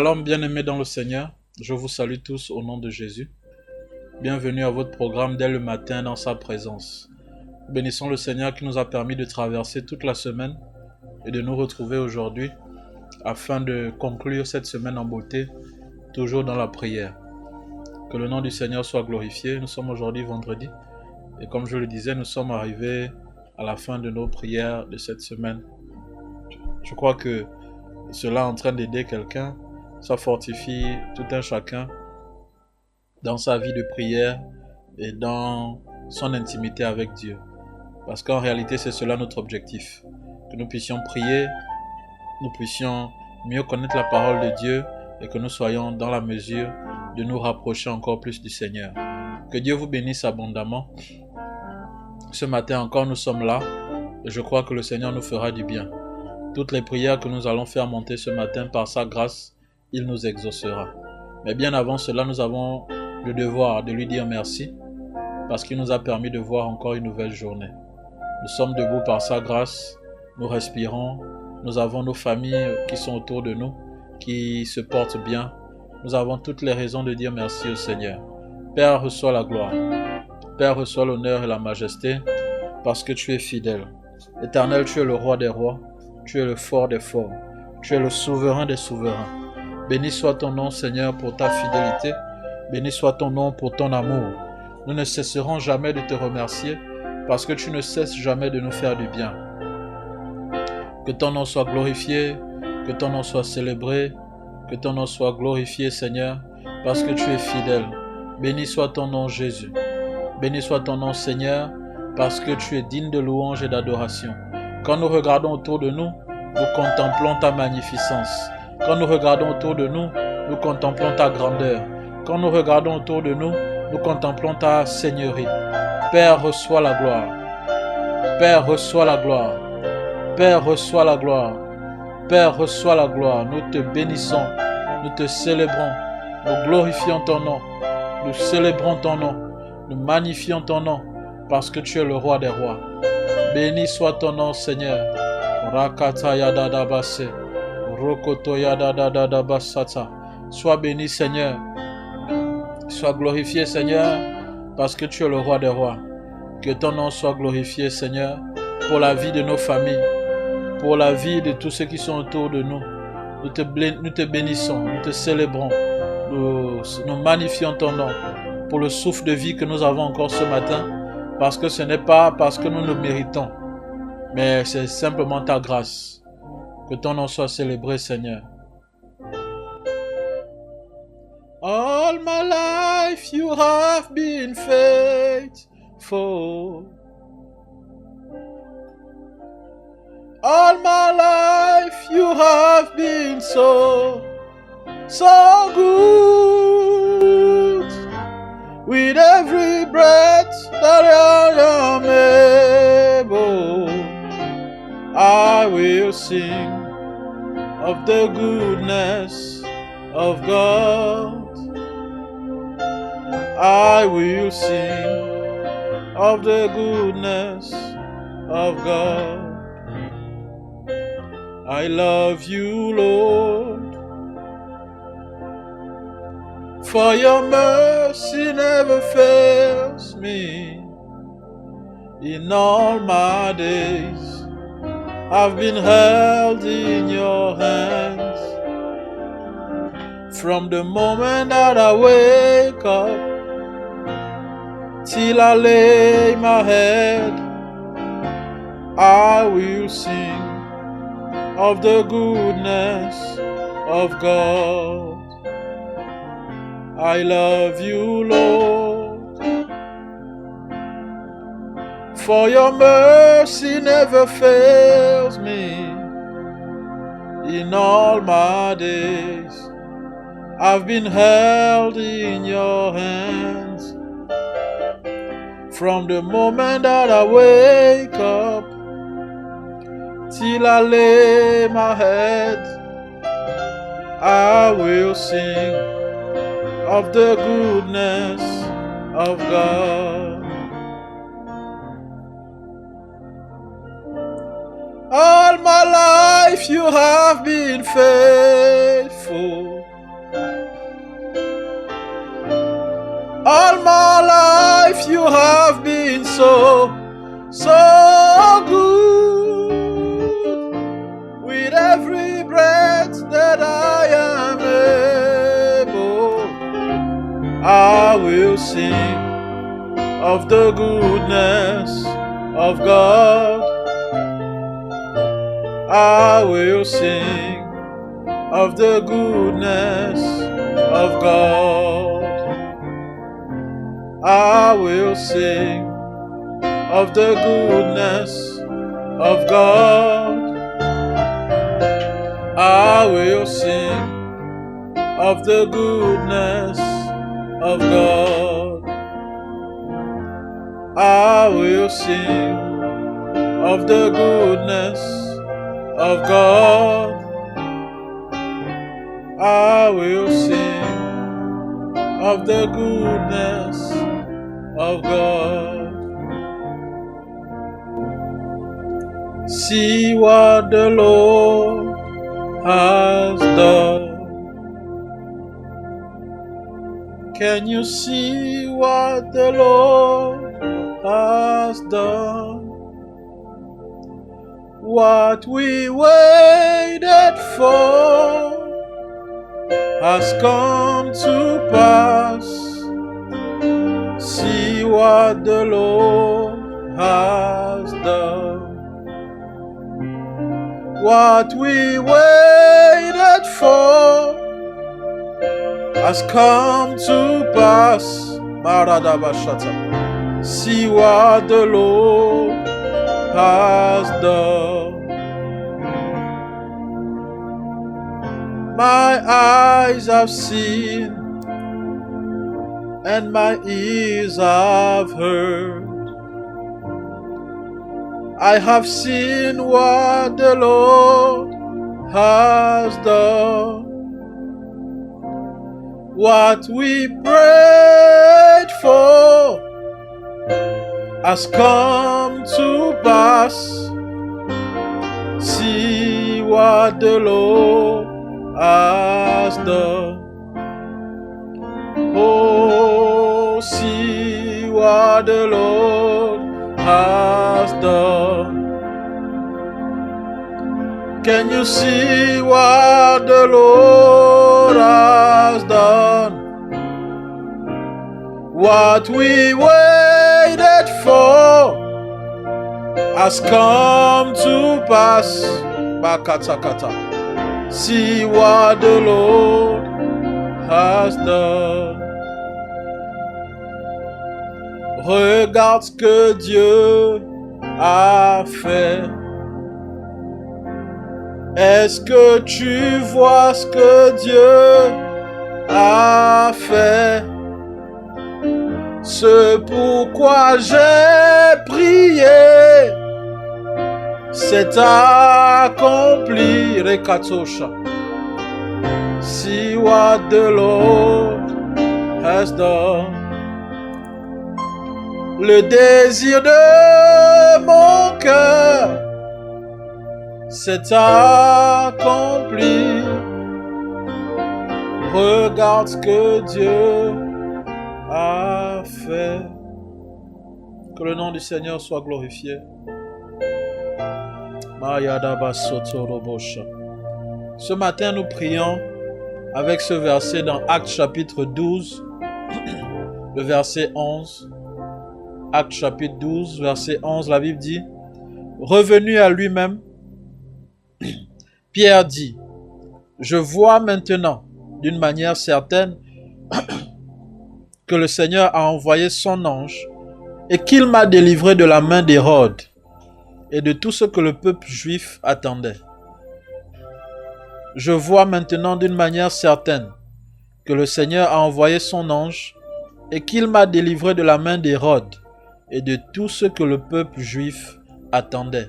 Shalom bien-aimés dans le Seigneur, je vous salue tous au nom de Jésus. Bienvenue à votre programme dès le matin dans sa présence. Bénissons le Seigneur qui nous a permis de traverser toute la semaine et de nous retrouver aujourd'hui afin de conclure cette semaine en beauté, toujours dans la prière. Que le nom du Seigneur soit glorifié. Nous sommes aujourd'hui vendredi et comme je le disais, nous sommes arrivés à la fin de nos prières de cette semaine. Je crois que cela est en train d'aider quelqu'un. Ça fortifie tout un chacun dans sa vie de prière et dans son intimité avec Dieu. Parce qu'en réalité, c'est cela notre objectif. Que nous puissions prier, nous puissions mieux connaître la parole de Dieu et que nous soyons dans la mesure de nous rapprocher encore plus du Seigneur. Que Dieu vous bénisse abondamment. Ce matin encore, nous sommes là et je crois que le Seigneur nous fera du bien. Toutes les prières que nous allons faire monter ce matin par sa grâce, il nous exaucera. Mais bien avant cela, nous avons le devoir de lui dire merci parce qu'il nous a permis de voir encore une nouvelle journée. Nous sommes debout par sa grâce, nous respirons, nous avons nos familles qui sont autour de nous, qui se portent bien. Nous avons toutes les raisons de dire merci au Seigneur. Père, reçois la gloire. Père, reçois l'honneur et la majesté parce que tu es fidèle. Éternel, tu es le roi des rois, tu es le fort des forts, tu es le souverain des souverains. Béni soit ton nom, Seigneur, pour ta fidélité. Béni soit ton nom pour ton amour. Nous ne cesserons jamais de te remercier parce que tu ne cesses jamais de nous faire du bien. Que ton nom soit glorifié, que ton nom soit célébré, que ton nom soit glorifié, Seigneur, parce que tu es fidèle. Béni soit ton nom, Jésus. Béni soit ton nom, Seigneur, parce que tu es digne de louange et d'adoration. Quand nous regardons autour de nous, nous contemplons ta magnificence. Quand nous regardons autour de nous, nous contemplons ta grandeur. Quand nous regardons autour de nous, nous contemplons ta seigneurie. Père, reçois la gloire. Père, reçois la gloire. Père, reçois la gloire. Père, reçois la gloire. Nous te bénissons, nous te célébrons, nous glorifions ton nom, nous célébrons ton nom, nous magnifions ton nom, parce que tu es le roi des rois. Béni soit ton nom, Seigneur. Rakata yadada basse. Rokoto yadada basata. Sois béni, Seigneur. Sois glorifié, Seigneur, parce que tu es le roi des rois. Que ton nom soit glorifié, Seigneur, pour la vie de nos familles, pour la vie de tous ceux qui sont autour de nous. Nous te bénissons, nous te célébrons, nous magnifions ton nom pour le souffle de vie que nous avons encore ce matin, parce que ce n'est pas parce que nous le méritons, mais c'est simplement ta grâce. Que ton nom soit célébré, Seigneur. All my life you have been faithful. All my life you have been so good. With every breath that I am able, I will sing of the goodness of God. I will sing of the goodness of God. I love you, Lord, for your mercy never fails me. In all my days, I've been held in your hands. From the moment that I wake up till I lay my head, I will sing of the goodness of God. I love you, Lord, for your mercy never fails me. In all my days, I've been held in your hands. From the moment that I wake up till I lay my head, I will sing of the goodness of God. All my life you have been faithful. All my life you have been so good. With every breath that I am able, I will sing of the goodness of God. I will sing of the goodness of God. I will sing of the goodness of God. I will sing of the goodness of God. I will sing of the goodness of God. I will sing of the goodness of God. See what the Lord has done. Can you see what the Lord has done? What we waited for has come to pass. See what the Lord has done. What we waited for has come to pass. Maradabashata. See what the Lord has done. My eyes have seen and my ears have heard. I have seen what the Lord has done. What we prayed for has come to pass. See what the Lord has done. Oh, see what the Lord has done. Can you see what the Lord has done? What we waited for has come to pass. Bakatakata. See what the Lord has done. Regarde ce que Dieu a fait. Est-ce que tu vois ce que Dieu a fait? Ce pourquoi j'ai prié, c'est accompli. Rekatosha. See what the Lord has done. Le désir de mon cœur s'est accompli. Regarde ce que Dieu a fait. Que le nom du Seigneur soit glorifié. Ce matin, nous prions avec ce verset dans Actes chapitre 12, le verset 11. Actes chapitre 12, verset 11, la Bible dit: Revenu à lui-même, Pierre dit: Je vois maintenant d'une manière certaine que le Seigneur a envoyé son ange et qu'il m'a délivré de la main d'Hérode et de tout ce que le peuple juif attendait. Je vois maintenant d'une manière certaine que le Seigneur a envoyé son ange et qu'il m'a délivré de la main d'Hérode et de tout ce que le peuple juif attendait.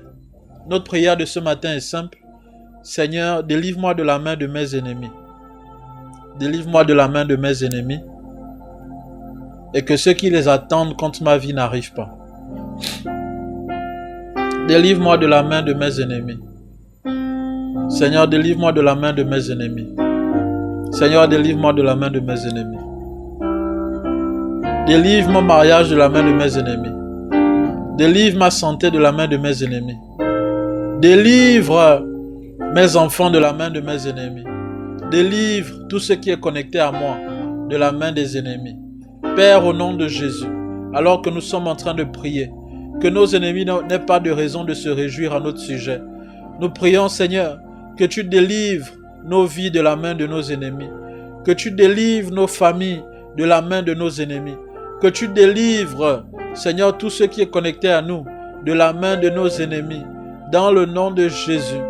Notre prière de ce matin est simple. Seigneur, délivre-moi de la main de mes ennemis. Délivre-moi de la main de mes ennemis. Et que ceux qui les attendent contre ma vie n'arrivent pas. Délivre-moi de la main de mes ennemis. Seigneur, délivre-moi de la main de mes ennemis. Seigneur, délivre-moi de la main de mes ennemis. Délivre mon mariage de la main de mes ennemis. Délivre ma santé de la main de mes ennemis. Délivre mes enfants de la main de mes ennemis. Délivre tout ce qui est connecté à moi de la main des ennemis. Père, au nom de Jésus, alors que nous sommes en train de prier, que nos ennemis n'aient pas de raison de se réjouir à notre sujet. Nous prions, Seigneur, que tu délivres nos vies de la main de nos ennemis, que tu délivres nos familles de la main de nos ennemis, que tu délivres, Seigneur, tout ce qui est connecté à nous de la main de nos ennemis. Dans le nom de Jésus,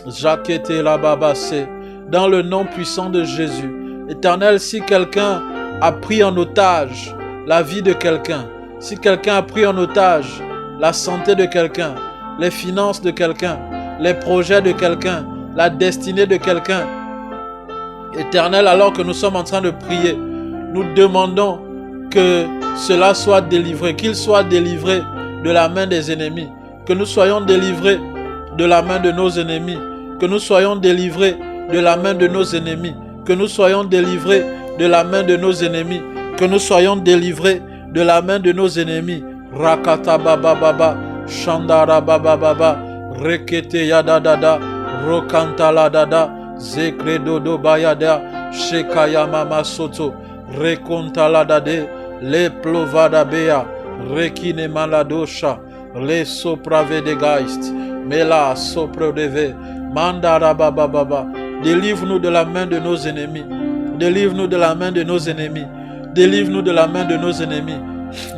Jacquette la Babassé, dans le nom puissant de Jésus. Éternel, si quelqu'un a pris en otage la vie de quelqu'un, si quelqu'un a pris en otage la santé de quelqu'un, les finances de quelqu'un, les projets de quelqu'un, la destinée de quelqu'un, Éternel, alors que nous sommes en train de prier, nous demandons que cela soit délivré, qu'il soit délivré de la main des ennemis, que nous soyons délivrés de la main de nos ennemis, que nous soyons délivrés de la main de nos ennemis, que nous soyons délivrés de la main de nos ennemis, que nous soyons délivrés de la main de nos ennemis. Rakata baba baba, Shandara baba baba, Rekete yada dada, Rokanta la dada, Zekredo do bayada, Shekaya mama soto, Rekonta la dade, Le plovada bea, Rekine maladosha, Le soprave de geist, Mela sopro deve, Mandara baba baba. Délivre-nous de la main de nos ennemis. Délivre-nous de la main de nos ennemis. Délivre-nous de la main de nos ennemis.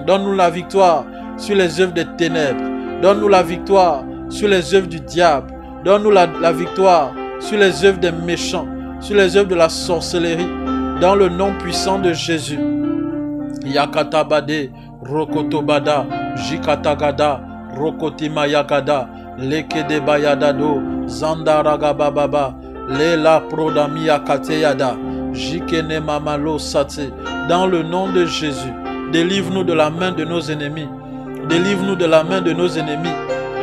Donne-nous la victoire sur les œuvres des ténèbres. Donne-nous la victoire sur les œuvres du diable. Donne-nous la victoire sur les œuvres des méchants, sur les œuvres de la sorcellerie. Dans le nom puissant de Jésus. Yakatabade, Rokotobada, Jikatagada, Rokotima Yakada, Lekede Bayadado, Zandaragababa, Lela Prodamia Kateyada, Jikene Mamalo Sate. Dans le nom de Jésus, délivre-nous de la main de nos ennemis. Délivre-nous de la main de nos ennemis.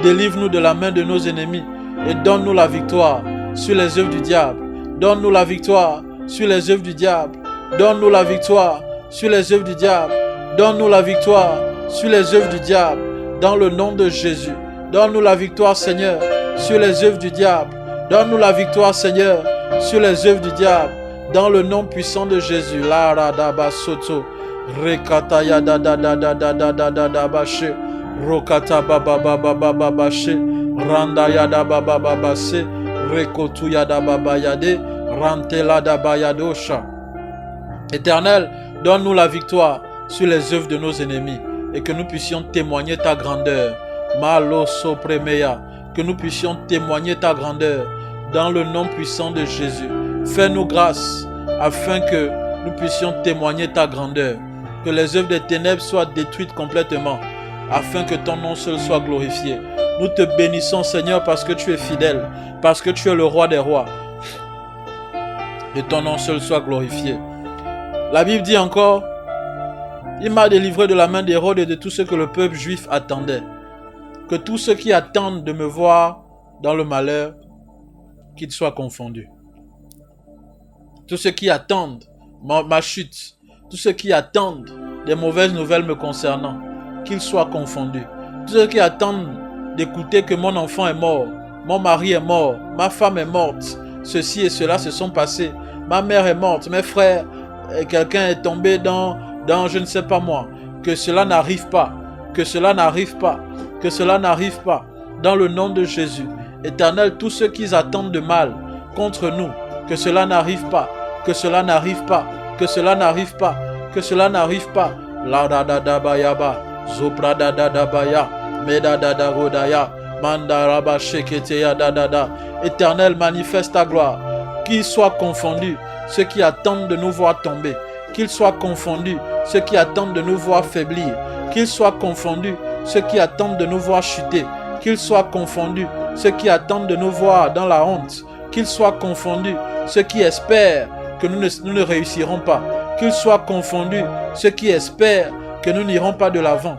Délivre-nous de la main de nos ennemis. Et donne-nous la victoire sur les œuvres du diable. Donne-nous la victoire sur les œuvres du diable. Donne-nous la victoire sur les œuvres du diable. Donne-nous la victoire sur les œuvres du diable. Dans le nom de Jésus. Donne-nous la victoire, Seigneur, sur les œuvres du diable. Donne-nous la victoire, Seigneur, sur les œuvres du diable. Dans le nom puissant de Jésus. La radaba soto. Rekata ya da da da da da da da da da bashe. Rokata baba baba baba bashe. Randa ya da baba baba se. Rekotu ya da baba yade. Rantela da bayadosha. Éternel, donne-nous la victoire sur les œuvres de nos ennemis et que nous puissions témoigner ta grandeur. Malo sopremeya. Que nous puissions témoigner ta grandeur dans le nom puissant de Jésus. Fais-nous grâce afin que nous puissions témoigner ta grandeur. Que les œuvres des ténèbres soient détruites complètement afin que ton nom seul soit glorifié. Nous te bénissons, Seigneur, parce que tu es fidèle, parce que tu es le roi des rois. Et ton nom seul soit glorifié. La Bible dit encore, il m'a délivré de la main d'Hérode et de tout ce que le peuple juif attendait. Que tous ceux qui attendent de me voir dans le malheur, qu'ils soient confondus. Tous ceux qui attendent ma chute, tous ceux qui attendent des mauvaises nouvelles me concernant, qu'ils soient confondus. Tous ceux qui attendent d'écouter que mon enfant est mort, mon mari est mort, ma femme est morte, ceci et cela se sont passés, ma mère est morte, mes frères, quelqu'un est tombé dans je ne sais pas moi, que cela n'arrive pas, que cela n'arrive pas, que cela n'arrive pas, dans le nom de Jésus. Éternel, tous ceux qui attendent de mal contre nous, que cela n'arrive pas, que cela n'arrive pas, que cela n'arrive pas, que cela n'arrive pas. La da da da ba ya ba, zopra da da da ba ya, meda da da rodaya, mandaraba shekete ya da da da. Éternel, manifeste ta gloire, qu'ils soient confondus ceux qui attendent de nous voir tomber, qu'ils soient confondus ceux qui attendent de nous voir faiblir, qu'ils soient confondus ceux qui attendent de nous voir chuter, qu'ils soient confondus ceux qui attendent de nous voir dans la honte, qu'ils soient confondus ceux qui espèrent que nous ne réussirons pas, qu'ils soient confondus ceux qui espèrent que nous n'irons pas de l'avant,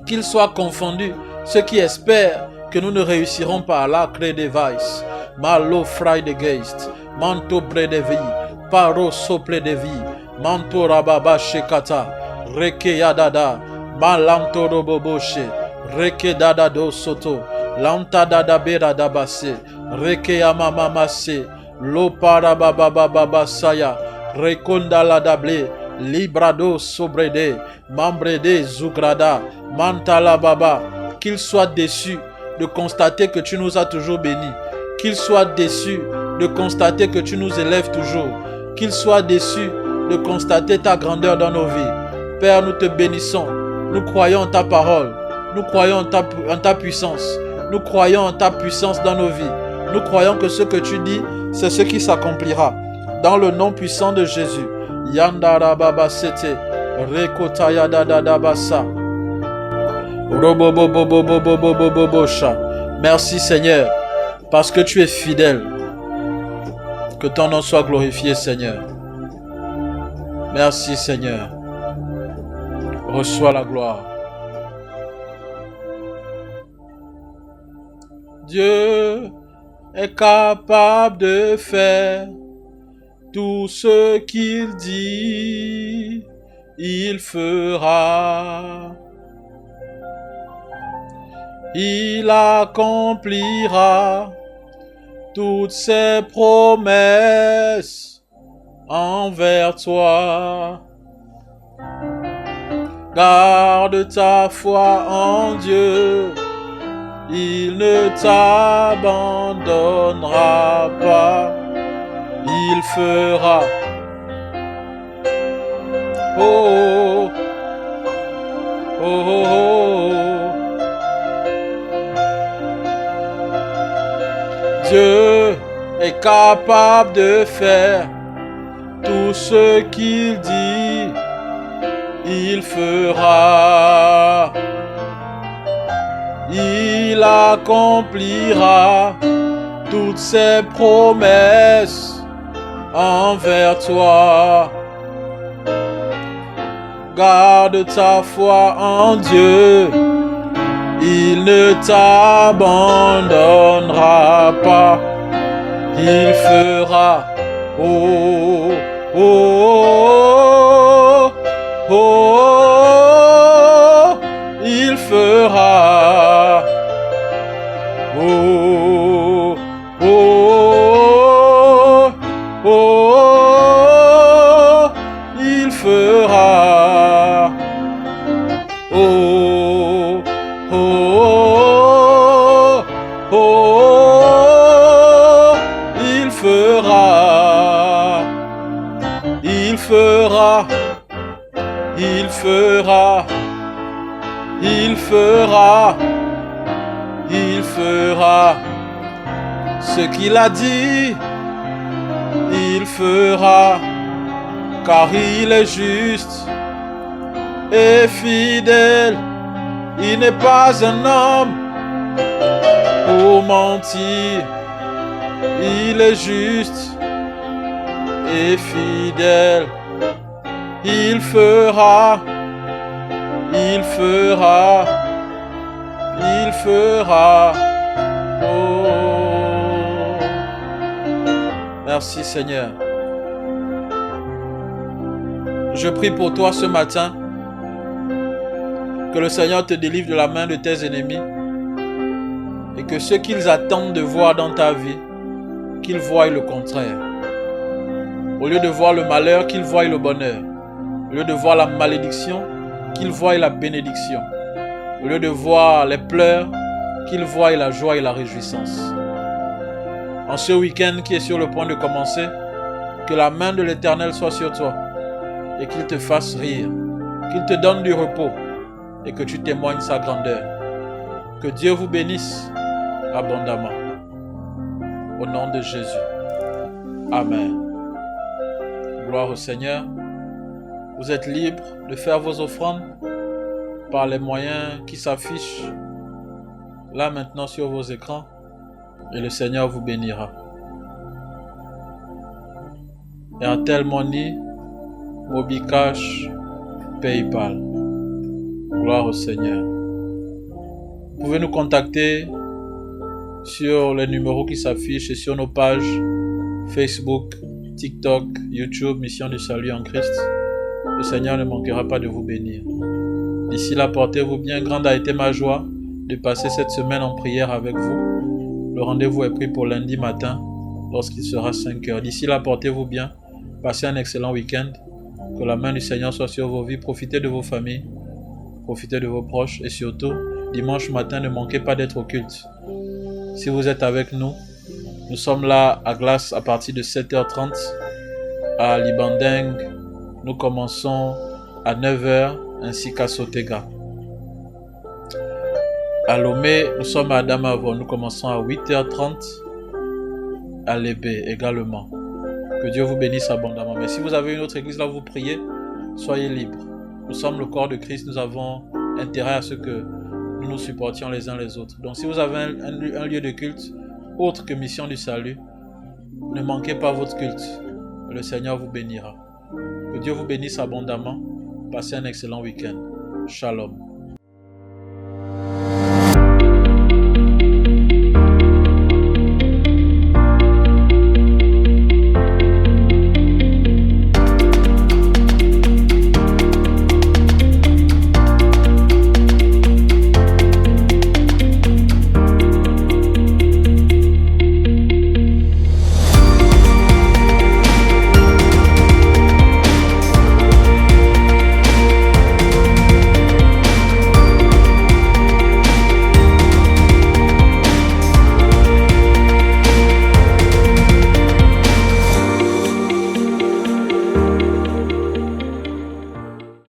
qu'ils soient confondus ceux qui espèrent que nous ne réussirons pas. La crée des vices, malo fray de geist, manto bre de vie, paro sople de vie, manto rababa shekata, Reke Yadada, Malanto Roboboshe, Reke Dada Do Soto, Lanta Dada Bera Dabase, Reke Yamamamase, Lopara Baba Baba Saya, Rekonda la Dable, Librado Sobrede, Mambrede Zugrada, Mantala Baba, qu'il soit déçu de constater que tu nous as toujours bénis, qu'il soit déçu de constater que tu nous élèves toujours, qu'il soit déçu de constater ta grandeur dans nos vies. Père, nous te bénissons, nous croyons en ta parole, nous croyons en ta puissance, nous croyons en ta puissance dans nos vies, nous croyons que ce que tu dis, c'est ce qui s'accomplira. Dans le nom puissant de Jésus. Yandara Baba Sete, Rekotaya Dada Basa, Robobobobobobobobobosha. Merci Seigneur, parce que tu es fidèle. Que ton nom soit glorifié, Seigneur. Merci, Seigneur. Reçois la gloire. Dieu est capable de faire tout ce qu'il dit, il fera. Il accomplira toutes ses promesses envers toi. Garde ta foi en Dieu, il ne t'abandonnera pas, il fera. Oh, oh, oh, oh, oh. Dieu est capable de faire tout ce qu'il dit, il fera. Il accomplira toutes ses promesses envers toi. Garde ta foi en Dieu, il ne t'abandonnera pas, il fera. Oh, oh, oh, oh, oh, il fera. Oh, oh, oh, oh, il fera. Oh, oh, oh, oh, il fera. Il fera. Il fera. Il fera. Il fera ce qu'il a dit, il fera, car il est juste et fidèle, il n'est pas un homme pour mentir, il est juste et fidèle, il fera, il fera. Il fera. Oh. Merci Seigneur. Je prie pour toi ce matin, que le Seigneur te délivre de la main de tes ennemis et que ce qu'ils attendent de voir dans ta vie, qu'ils voient le contraire. Au lieu de voir le malheur, qu'ils voient le bonheur. Au lieu de voir la malédiction, qu'ils voient la bénédiction. Au lieu de voir les pleurs, qu'ils voient la joie et la réjouissance. En ce week-end qui est sur le point de commencer, que la main de l'Éternel soit sur toi et qu'il te fasse rire, qu'il te donne du repos et que tu témoignes sa grandeur. Que Dieu vous bénisse abondamment. Au nom de Jésus. Amen. Gloire au Seigneur. Vous êtes libres de faire vos offrandes par les moyens qui s'affichent là maintenant sur vos écrans et le Seigneur vous bénira. Airtel Money, Mobicash, PayPal. Gloire au Seigneur. Vous pouvez nous contacter sur les numéros qui s'affichent et sur nos pages Facebook, TikTok, YouTube, Mission du Salut en Christ. le Seigneur ne manquera pas de vous bénir. D'ici là, portez-vous bien. Grande a été ma joie de passer cette semaine en prière avec vous. Le rendez-vous est pris pour lundi matin lorsqu'il sera 5 heures. D'ici là, portez-vous bien. Passez un excellent week-end. Que la main du Seigneur soit sur vos vies. Profitez de vos familles. Profitez de vos proches. Et surtout, dimanche matin, ne manquez pas d'être au culte. Si vous êtes avec nous, nous sommes là à Glace à partir de 7h30. À Libandeng, nous commençons à 9h ainsi qu'à Sotega. À Lomé, nous sommes à Adamavo, nous commençons à 8h30. À Lébé également. Que Dieu vous bénisse abondamment. Mais si vous avez une autre église là où vous priez, soyez libres. Nous sommes le corps de Christ, nous avons intérêt à ce que nous nous supportions les uns les autres. Donc si vous avez un lieu de culte autre que Mission du Salut, ne manquez pas votre culte. Le Seigneur vous bénira. Que Dieu vous bénisse abondamment. Passez un excellent week-end. Shalom.